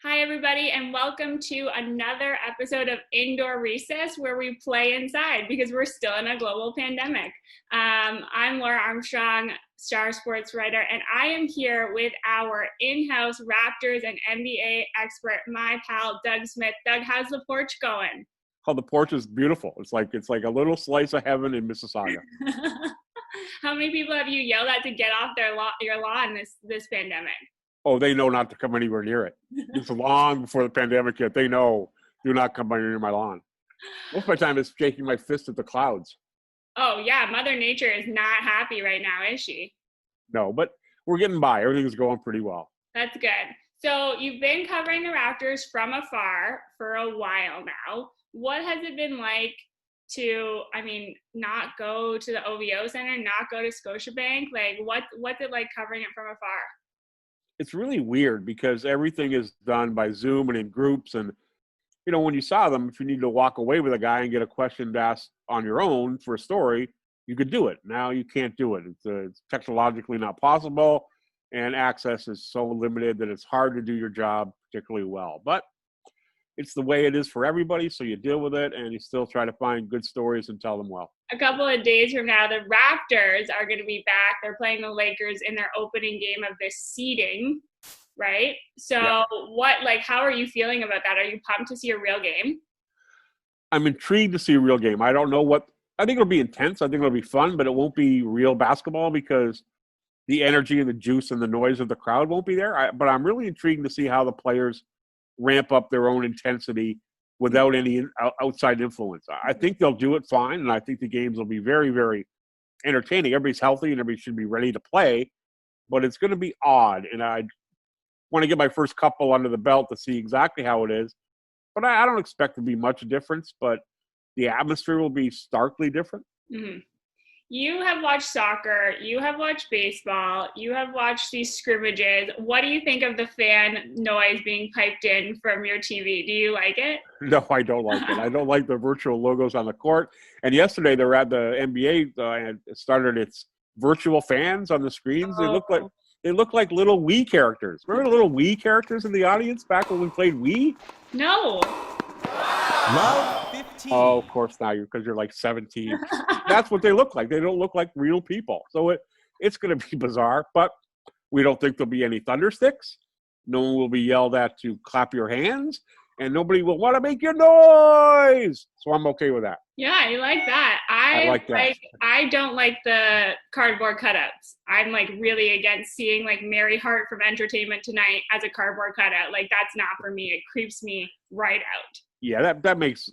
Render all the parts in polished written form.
Hi, everybody, and welcome to another episode of Indoor Recess, where we play inside because we're still in a global pandemic. I'm Laura Armstrong, Star Sports writer, and I am here with our in-house Raptors and NBA expert, my pal, Doug Smith. Doug, how's the porch going? Oh, the porch is beautiful. It's like a little slice of heaven in Mississauga. How many people have you yelled at to get off your lawn this pandemic? Oh, they know not to come anywhere near it. It's long before the pandemic hit. They know, do not come near my lawn. Most of my time is shaking my fist at the clouds. Oh, yeah. Mother Nature is not happy right now, is she? No, but we're getting by. Everything's going pretty well. That's good. So you've been covering the Raptors from afar for a while now. What has it been like to, not go to the OVO Center, not go to Scotiabank? Like, what's it like covering it from afar? It's really weird because everything is done by Zoom and in groups. And, when you saw them, if you need to walk away with a guy and get a question asked on your own for a story, you could do it. Now you can't do it. It's technologically not possible. And access is so limited that it's hard to do your job particularly well. But it's the way it is for everybody, so you deal with it, and you still try to find good stories and tell them well. A couple of days from now, the Raptors are going to be back. They're playing the Lakers in their opening game of this seeding, right? So how are you feeling about that? Are you pumped to see a real game? I'm intrigued to see a real game. I don't know I think it'll be intense. I think it'll be fun, but it won't be real basketball because the energy and the juice and the noise of the crowd won't be there. But I'm really intrigued to see how the players ramp up their own intensity without any outside influence. I think they'll do it fine, and I think the games will be very, very entertaining. Everybody's healthy, and everybody should be ready to play, but it's going to be odd, and I want to get my first couple under the belt to see exactly how it is. But I don't expect to be much difference, but the atmosphere will be starkly different. Mm-hmm. You have watched soccer, you have watched baseball, you have watched these scrimmages. What do you think of the fan noise being piped in from your TV? Do you like it? No, I don't like it. I don't like the virtual logos on the court. And yesterday they were at the NBA and started its virtual fans on the screens. Oh. They look like little Wii characters. Remember the little Wii characters in the audience back when we played Wii? No. Love 15. Oh, of course now because you're like 17. That's what they look like. They don't look like real people. So it's going to be bizarre, but we don't think there'll be any thunder sticks. No one will be yelled at to clap your hands, and nobody will want to make your noise. So I'm okay with that. Yeah, you like that. I like that. I don't like the cardboard cutouts. I'm really against seeing Mary Hart from Entertainment Tonight as a cardboard cutout. That's not for me. It creeps me right out. Yeah, that makes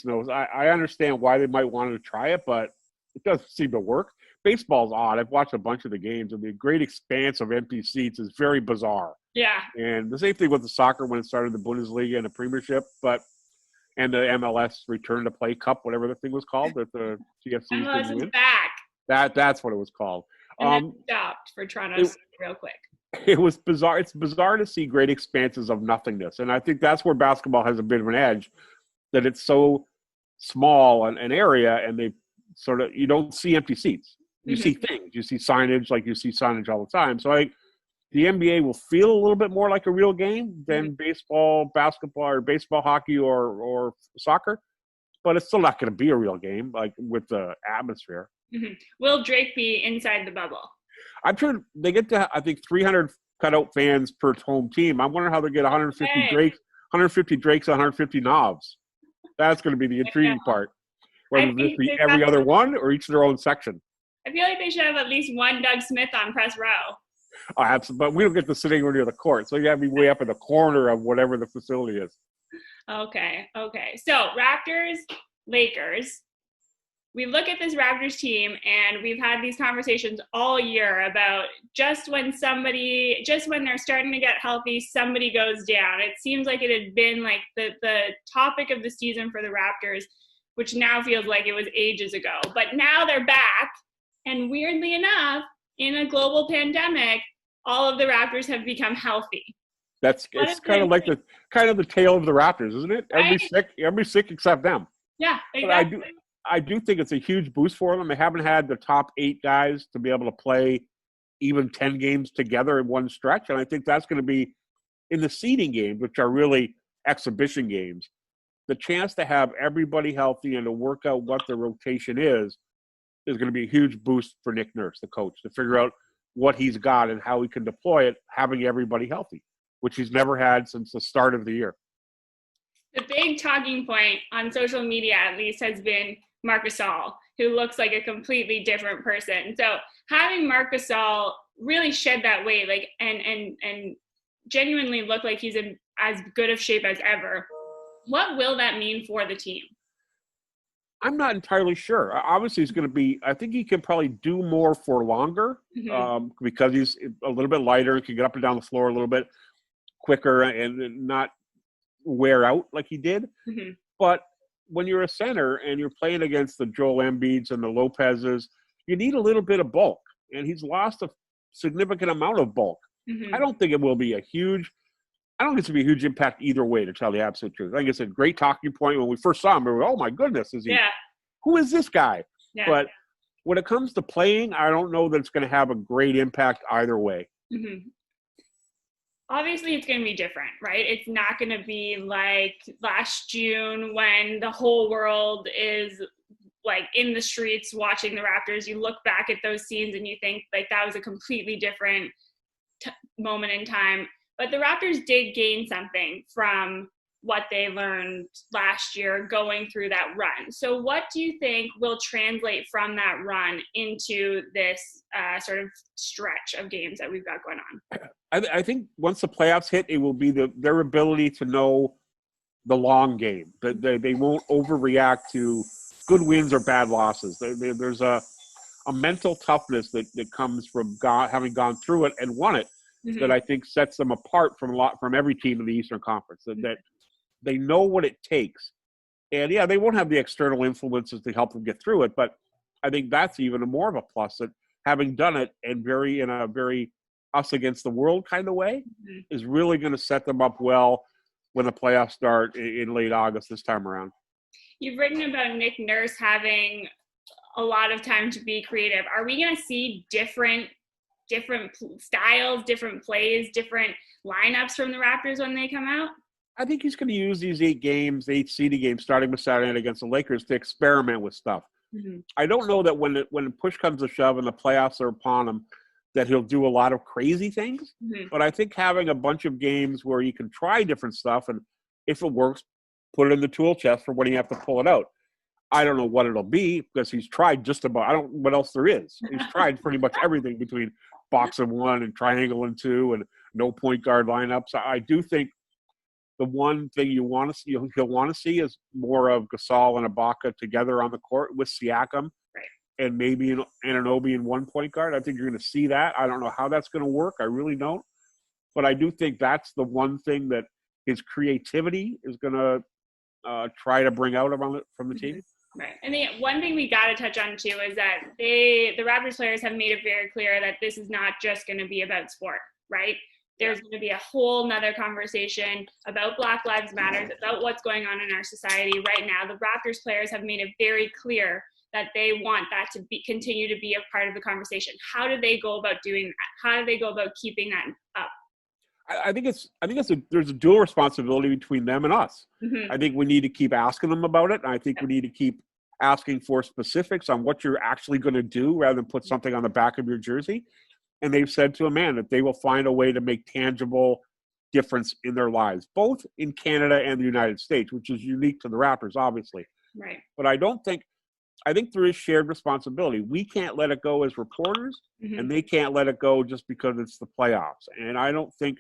no sense. I understand why they might want to try it, but it doesn't seem to work. Baseball's odd. I've watched a bunch of the games, and the great expanse of empty seats is very bizarre. Yeah. And the same thing with the soccer when it started the Bundesliga and the Premiership, and the MLS Return to Play Cup, whatever the thing was called, that the TFC MLS is win. back. That's what it was called. And then stopped for Toronto real quick. It was bizarre. It's bizarre to see great expanses of nothingness. And I think that's where basketball has a bit of an edge, that it's so small an area, and they you don't see empty seats. You see things. You see signage, like you see signage all the time. So the NBA will feel a little bit more like a real game than baseball, basketball, or baseball, hockey, or soccer. But it's still not going to be a real game, with the atmosphere. Mm-hmm. Will Drake be inside the bubble? I'm sure they get to, I think, 300 cutout fans per home team. I'm wondering how they get 150 Drakes, 150 knobs. That's going to be the intriguing part. Whether this be every other one or each their own section. I feel like they should have at least one Doug Smith on press row. Oh, absolutely. But we don't get to sit anywhere near the court, so you got to be way up in the corner of whatever the facility is. Okay. So Raptors, Lakers. We look at this Raptors team, and we've had these conversations all year about just when they're starting to get healthy, somebody goes down. It seems like it had been the topic of the season for the Raptors, which now feels like it was ages ago. But now they're back, and weirdly enough, in a global pandemic, all of the Raptors have become healthy. It's kind of like the tale of the Raptors, isn't it? Everybody's sick except them. Yeah, exactly. But I do think it's a huge boost for them. They haven't had the top 8 guys to be able to play even 10 games together in one stretch, and I think that's going to be in the seeding games, which are really exhibition games, the chance to have everybody healthy and to work out what the rotation is going to be a huge boost for Nick Nurse, the coach, to figure out what he's got and how he can deploy it, having everybody healthy, which he's never had since the start of the year. The big talking point on social media, at least, has been Marc Gasol, who looks like a completely different person. So having Marc Gasol really shed that weight, like, and genuinely look like he's in as good of shape as ever, what will that mean for the team? I'm not entirely sure. Obviously, he's going to be – I think he can probably do more for longer because he's a little bit lighter and can get up and down the floor a little bit quicker and not wear out like he did. Mm-hmm. But when you're a center and you're playing against the Joel Embiids and the Lopez's, you need a little bit of bulk. And he's lost a significant amount of bulk. Mm-hmm. I don't think it will be a huge – I don't think it's going to be a huge impact either way, to tell the absolute truth. I think it's a great talking point. When we first saw him, we were, oh, my goodness, is he? Yeah. Who is this guy? Yeah. But when it comes to playing, I don't know that it's going to have a great impact either way. Mm-hmm. Obviously, it's going to be different, right? It's not going to be like last June when the whole world is like in the streets watching the Raptors. You look back at those scenes and you think like that was a completely different moment in time. But the Raptors did gain something from what they learned last year going through that run. So what do you think will translate from that run into this sort of stretch of games that we've got going on? I think once the playoffs hit, it will be their ability to know the long game. They won't overreact to good wins or bad losses. There's a mental toughness that comes from having gone through it and won it. Mm-hmm. That I think sets them apart from every team in the Eastern Conference. That they know what it takes. And, yeah, they won't have the external influences to help them get through it, but I think that's even more of a plus, that having done it and in a very us against the world kind of way is really going to set them up well when the playoffs start in late August this time around. You've written about Nick Nurse having a lot of time to be creative. Are we going to see different styles, different plays, different lineups from the Raptors when they come out? I think he's going to use these 8 seeding games, starting with Saturday night against the Lakers, to experiment with stuff. Mm-hmm. I don't know that when push comes to shove and the playoffs are upon him, that he'll do a lot of crazy things. Mm-hmm. But I think having a bunch of games where you can try different stuff, and if it works, put it in the tool chest for when you have to pull it out. I don't know what it'll be because he's tried just about – I don't know what else there is. He's tried pretty much everything between box and 1 and triangle and 2 and no point guard lineups. I do think the one thing he'll want to see is more of Gasol and Ibaka together on the court with Siakam, right, and maybe Anunoby in 1 point guard. I think you're going to see that. I don't know how that's going to work. I really don't. But I do think that's the one thing that his creativity is going to try to bring out from the team. Right. And the one thing we got to touch on, too, is that the Raptors players have made it very clear that this is not just going to be about sport, right? There's going to be a whole nother conversation about Black Lives Matter, about what's going on in our society right now. The Raptors players have made it very clear that they want that to continue to be a part of the conversation. How do they go about doing that? How do they go about keeping that up? I think there's a dual responsibility between them and us. Mm-hmm. I think we need to keep asking them about it. And I think we need to keep asking for specifics on what you're actually going to do rather than put something on the back of your jersey. And they've said to a man that they will find a way to make tangible difference in their lives, both in Canada and the United States, which is unique to the Raptors, obviously. Right. But I think there is shared responsibility. We can't let it go as reporters, mm-hmm. and they can't let it go just because it's the playoffs. And I think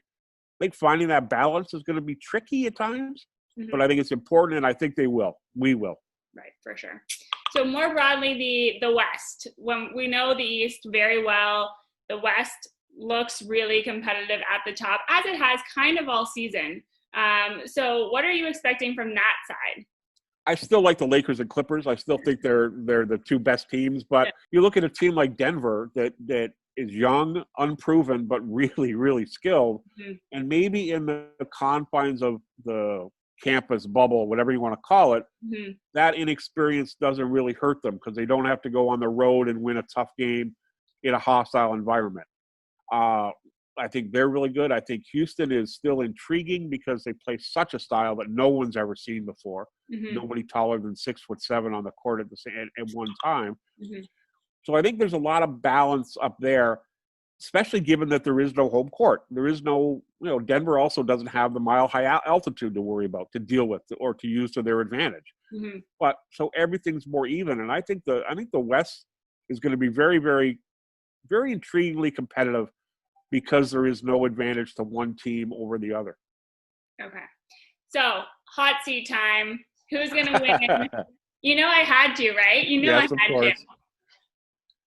finding that balance is going to be tricky at times, mm-hmm. but I think it's important, and I think they will. We will. Right, for sure. So more broadly, the West. When we know the East very well, the West looks really competitive at the top, as it has kind of all season. So what are you expecting from that side? I still like the Lakers and Clippers. I still think they're the 2 best teams. But you look at a team like Denver that is young, unproven, but really, really skilled. Mm-hmm. And maybe in the confines of the campus bubble, whatever you want to call it, mm-hmm. that inexperience doesn't really hurt them because they don't have to go on the road and win a tough game in a hostile environment. I I think they're really good. I think Houston is still intriguing because they play such a style that no one's ever seen before. Mm-hmm. Nobody taller than 6'7" on the court at one time. Mm-hmm. So I think there's a lot of balance up there, especially given that there is no home court. There is no, Denver also doesn't have the mile-high altitude to worry about, to deal with, or to use to their advantage. Mm-hmm. But so everything's more even, and I think the West is going to be very, very, very intriguingly competitive because there is no advantage to one team over the other. Okay. So, hot seat time. Who's going to win? I had to, right? Yes, I had of course. to.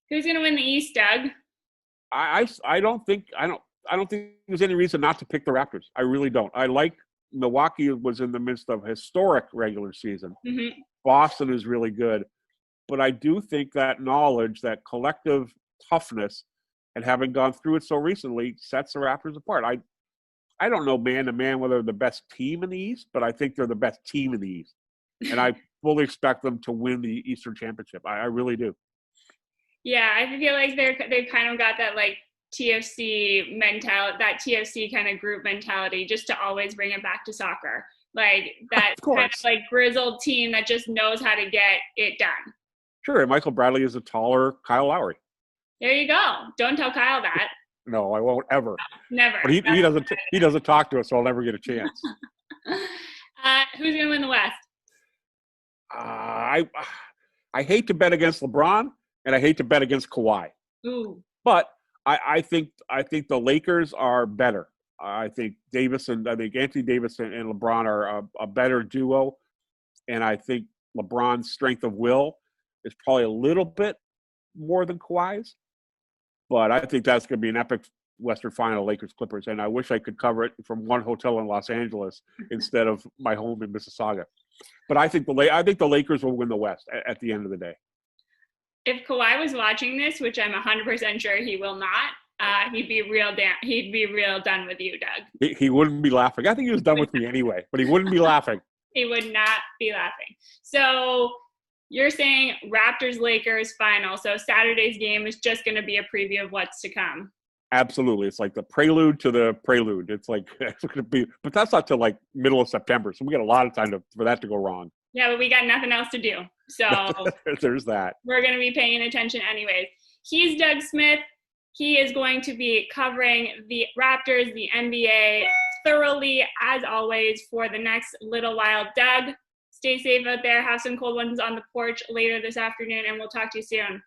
Who's going to win the East, Doug? I don't think there's any reason not to pick the Raptors. I really don't. I like Milwaukee was in the midst of historic regular season. Mm-hmm. Boston is really good. But I do think that knowledge, that collective toughness, and having gone through it so recently, sets the Raptors apart. I don't know man to man whether they're the best team in the East, but I think they're the best team in the East. And I fully expect them to win the Eastern Championship. I really do. Yeah, I feel like they've kind of got that like TFC mentality, that TFC kind of group mentality, just to always bring it back to soccer. Like that kind of like grizzled team that just knows how to get it done. Sure, and Michael Bradley is a taller Kyle Lowry. There you go. Don't tell Kyle that. No, I won't ever. Never. But he doesn't talk to us, so I'll never get a chance. Who's going to win the West? I hate to bet against LeBron, and I hate to bet against Kawhi. Ooh. But I think the Lakers are better. I think Anthony Davis and LeBron are a better duo, and I think LeBron's strength of will is probably a little bit more than Kawhi's. But I think that's going to be an epic Western Final, Lakers-Clippers, and I wish I could cover it from one hotel in Los Angeles instead of my home in Mississauga. But I think the Lakers will win the West at the end of the day. If Kawhi was watching this, which I'm 100% sure he will not, he'd be real done with you, Doug. He wouldn't be laughing. I think he was done with me anyway, but he wouldn't be laughing. He would not be laughing. So you're saying Raptors-Lakers final. So Saturday's game is just going to be a preview of what's to come. Absolutely. It's like the prelude to the prelude. It's like it's going to be, but that's not till like middle of September. So we got a lot of time for that to go wrong. Yeah, but we got nothing else to do. So there's that. We're going to be paying attention anyways. He's Doug Smith. He is going to be covering the Raptors, the NBA thoroughly, as always, for the next little while. Doug, stay safe out there. Have some cold ones on the porch later this afternoon, and we'll talk to you soon.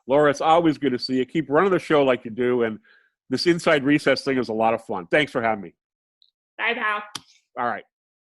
Laura, it's always good to see you. Keep running the show like you do, and this Inside Recess thing is a lot of fun. Thanks for having me. Bye, pal. All right.